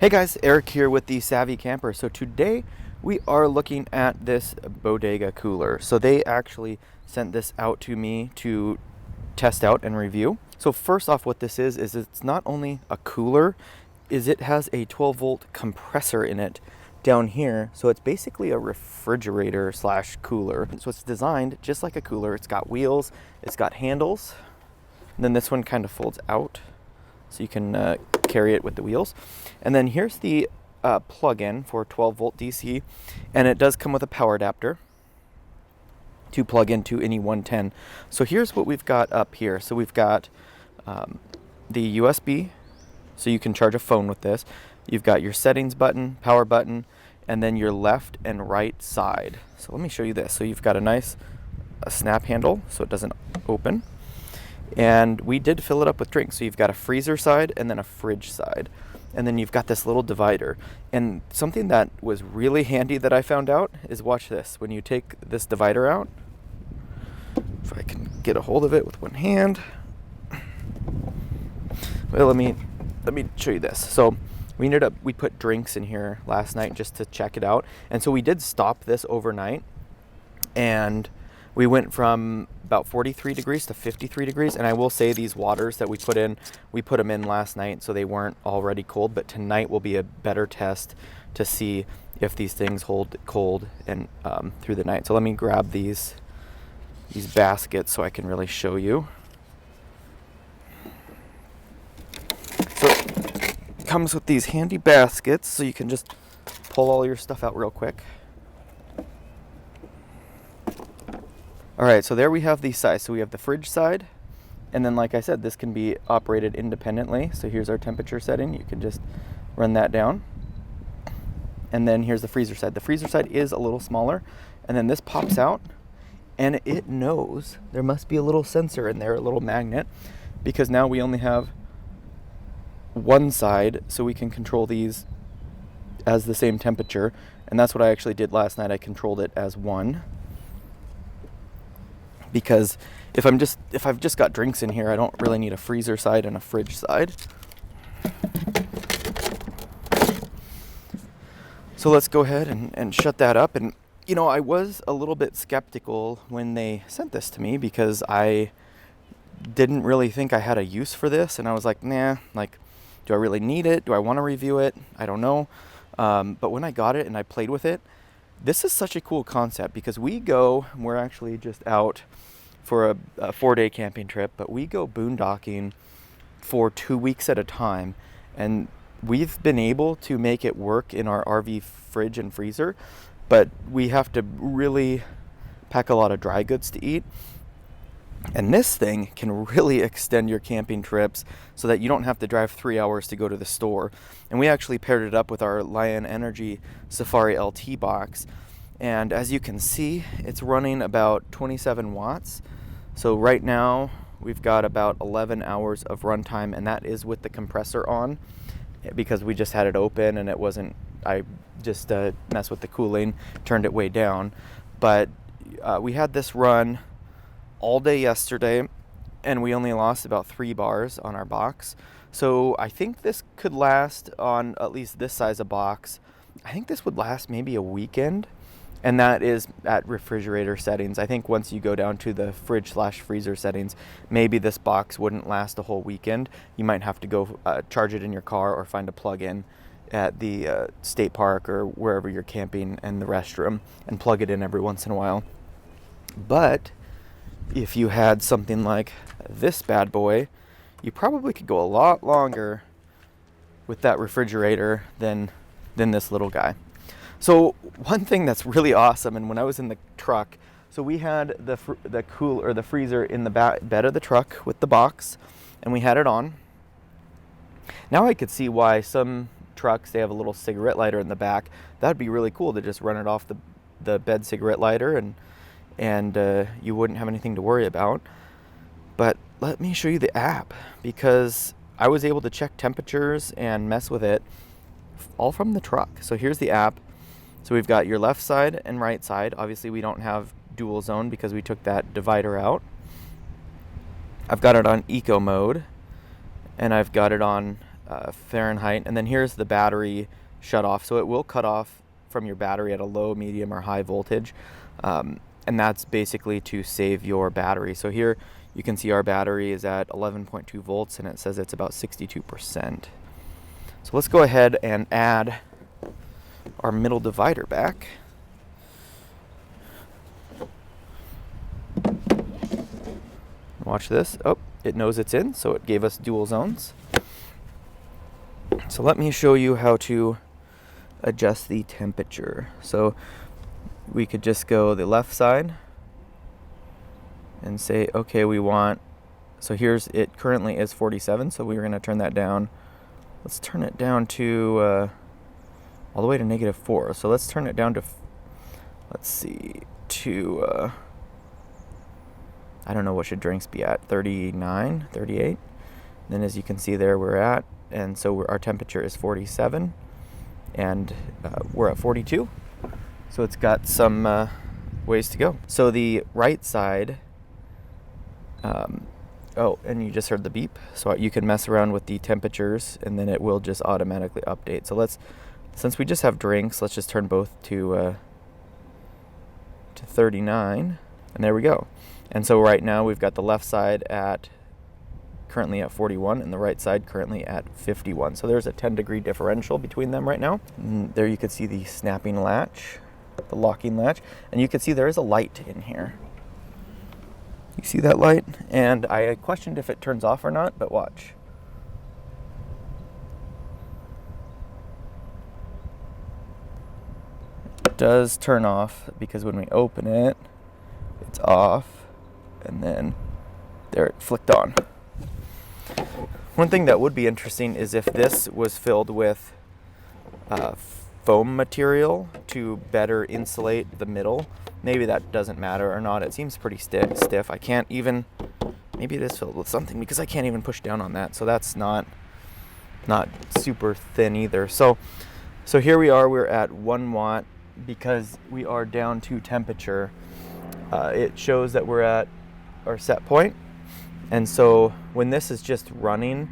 Hey guys, Eric here with the Savvy Camper. So today we are looking at this Bodega cooler. So they actually sent this out to me to test out and review. So first off, what this is it's not only a cooler, is it has a 12 volt compressor in it down here. So it's basically a refrigerator slash cooler. So it's designed just like a cooler. It's got wheels, it's got handles, and then this one kind of folds out so you can carry it with the wheels. And then here's the plug-in for 12 volt DC, and it does come with a power adapter to plug into any 110. So here's what we've got up here. So we've got the USB, so you can charge a phone with this. You've got your settings button, power button, and then your left and right side. So let me show you this. So you've got a snap handle so it doesn't open. And we did fill it up with drinks. So you've got a freezer side and then a fridge side. And then you've got this little divider. And something that was really handy that I found out is, watch this. When you take this divider out, if I can get a hold of it with one hand. Well, let me show you this. So we put drinks in here last night just to check it out. And so we did stop this overnight. And we went from about 43 degrees to 53 degrees. And I will say these waters that we put them in last night so they weren't already cold. But tonight will be a better test to see if these things hold cold and through the night. So let me grab these baskets so I can really show you. So it comes with these handy baskets so you can just pull all your stuff out real quick. All right, so there we have these sides. So we have the fridge side, and then like I said, this can be operated independently. So here's our temperature setting. You can just run that down. And then here's the freezer side. The freezer side is a little smaller, and then this pops out, and it knows there must be a little sensor in there, a little magnet, because now we only have one side, so we can control these as the same temperature. And that's what I actually did last night. I controlled it as one. Because if I've just got drinks in here, I don't really need a freezer side and a fridge side. So let's go ahead and shut that up. And I was a little bit skeptical when they sent this to me because I didn't really think I had a use for this, and I was like, nah, like, do I really need it? Do I want to review it? I don't know. But when I got it and I played with it, this is such a cool concept because we're actually just out for a 4-day camping trip, but we go boondocking for 2 weeks at a time. And we've been able to make it work in our RV fridge and freezer, but we have to really pack a lot of dry goods to eat. And this thing can really extend your camping trips so that you don't have to drive 3 hours to go to the store. And we actually paired it up with our Lion Energy Safari LT box. And as you can see, it's running about 27 watts. So right now we've got about 11 hours of runtime, and that is with the compressor on because we just had it open and I just messed with the cooling, turned it way down. But we had this run all day yesterday, and we only lost about 3 bars on our box. So I think this could last, on at least this size of box, I think this would last maybe a weekend, and that is at refrigerator settings. I think once you go down to the fridge/freezer settings, maybe this box wouldn't last a whole weekend. You might have to go charge it in your car or find a plug-in at the state park or wherever you're camping and the restroom and plug it in every once in a while. But if you had something like this bad boy, you probably could go a lot longer with that refrigerator than this little guy. So one thing that's really awesome, and when I was in the truck, so we had the freezer in the bed of the truck with the box, and we had it on. Now I could see why some trucks, they have a little cigarette lighter in the back. That'd be really cool to just run it off the bed cigarette lighter, and you wouldn't have anything to worry about. But let me show you the app, because I was able to check temperatures and mess with it all from the truck. So here's the app. So we've got your left side and right side. Obviously we don't have dual zone because we took that divider out. I've got it on eco mode, and I've got it on Fahrenheit. And then here's the battery shut off. So it will cut off from your battery at a low, medium, or high voltage. And that's basically to save your battery. So here you can see our battery is at 11.2 volts and it says it's about 62%. So let's go ahead and add our middle divider back. Watch this. Oh, it knows it's in, so it gave us dual zones. So let me show you how to adjust the temperature. So we could just go the left side and say, okay, we want, so here's, it currently is 47, so we're going to turn that down. Let's turn it down to all the way to -4. So let's turn it down to, let's see, to, I don't know, what should drinks be at, 39, 38? Then as you can see there, we're at, and so our temperature is 47, and we're at 42. So it's got some ways to go. So the right side, oh, and you just heard the beep. So you can mess around with the temperatures and then it will just automatically update. So let's, since we just have drinks, let's just turn both to 39, and there we go. And so right now we've got the left side at currently at 41 and the right side currently at 51. So there's a 10-degree differential between them right now. And there you can see the snapping latch, the locking latch, and you can see there is a light in here. You see that light? And I questioned if it turns off or not, but watch. It does turn off because when we open it, it's off, and then there it flicked on. One thing that would be interesting is if this was filled with foam material to better insulate the middle. Maybe that doesn't matter or not. It seems pretty stiff. I can't even, maybe it is filled with something because I can't even push down on that. So that's not super thin either. So here we are, we're at 1 watt because we are down to temperature. It shows that we're at our set point. And so when this is just running,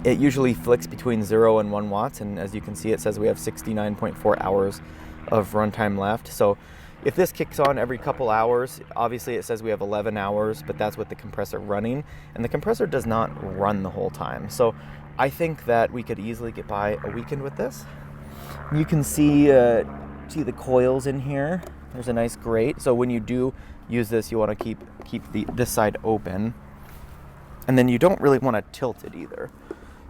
it usually flicks between 0 and 1 watts, and as you can see, it says we have 69.4 hours of runtime left. So if this kicks on every couple hours, obviously it says we have 11 hours, but that's with the compressor running, and the compressor does not run the whole time. So I think that we could easily get by a weekend with this. You can see the coils in here. There's a nice grate. So when you do use this, you want to keep this side open, and then you don't really want to tilt it either.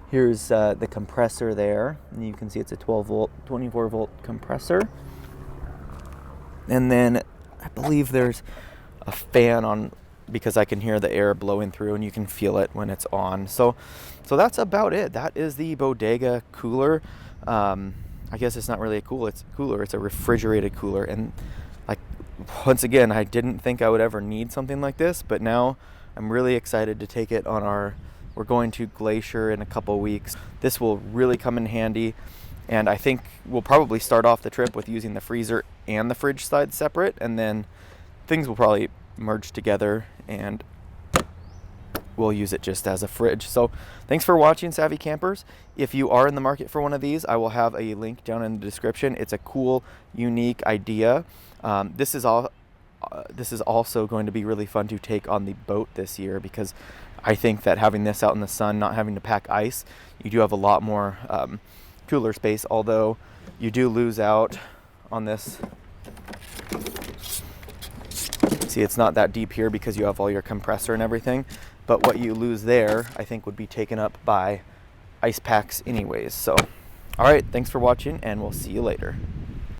Here's the compressor there, and you can see it's a 24 volt compressor. And then I believe there's a fan on because I can hear the air blowing through, and you can feel it when it's on. So that's about it. That is the Bodega cooler. I guess it's not really a cooler, it's a refrigerated cooler. And like, once again, I didn't think I would ever need something like this, but now I'm really excited to take it on we're going to Glacier in a couple weeks. This will really come in handy, and I think we'll probably start off the trip with using the freezer and the fridge side separate, and then things will probably merge together and we'll use it just as a fridge. So thanks for watching, Savvy Campers. If you are in the market for one of these, I will have a link down in the description. It's a cool, unique idea. This is also going to be really fun to take on the boat this year, because I think that having this out in the sun, not having to pack ice, you do have a lot more cooler space, although you do lose out on this. See, it's not that deep here because you have all your compressor and everything, but what you lose there, I think, would be taken up by ice packs anyways. So, all right, thanks for watching, and we'll see you later.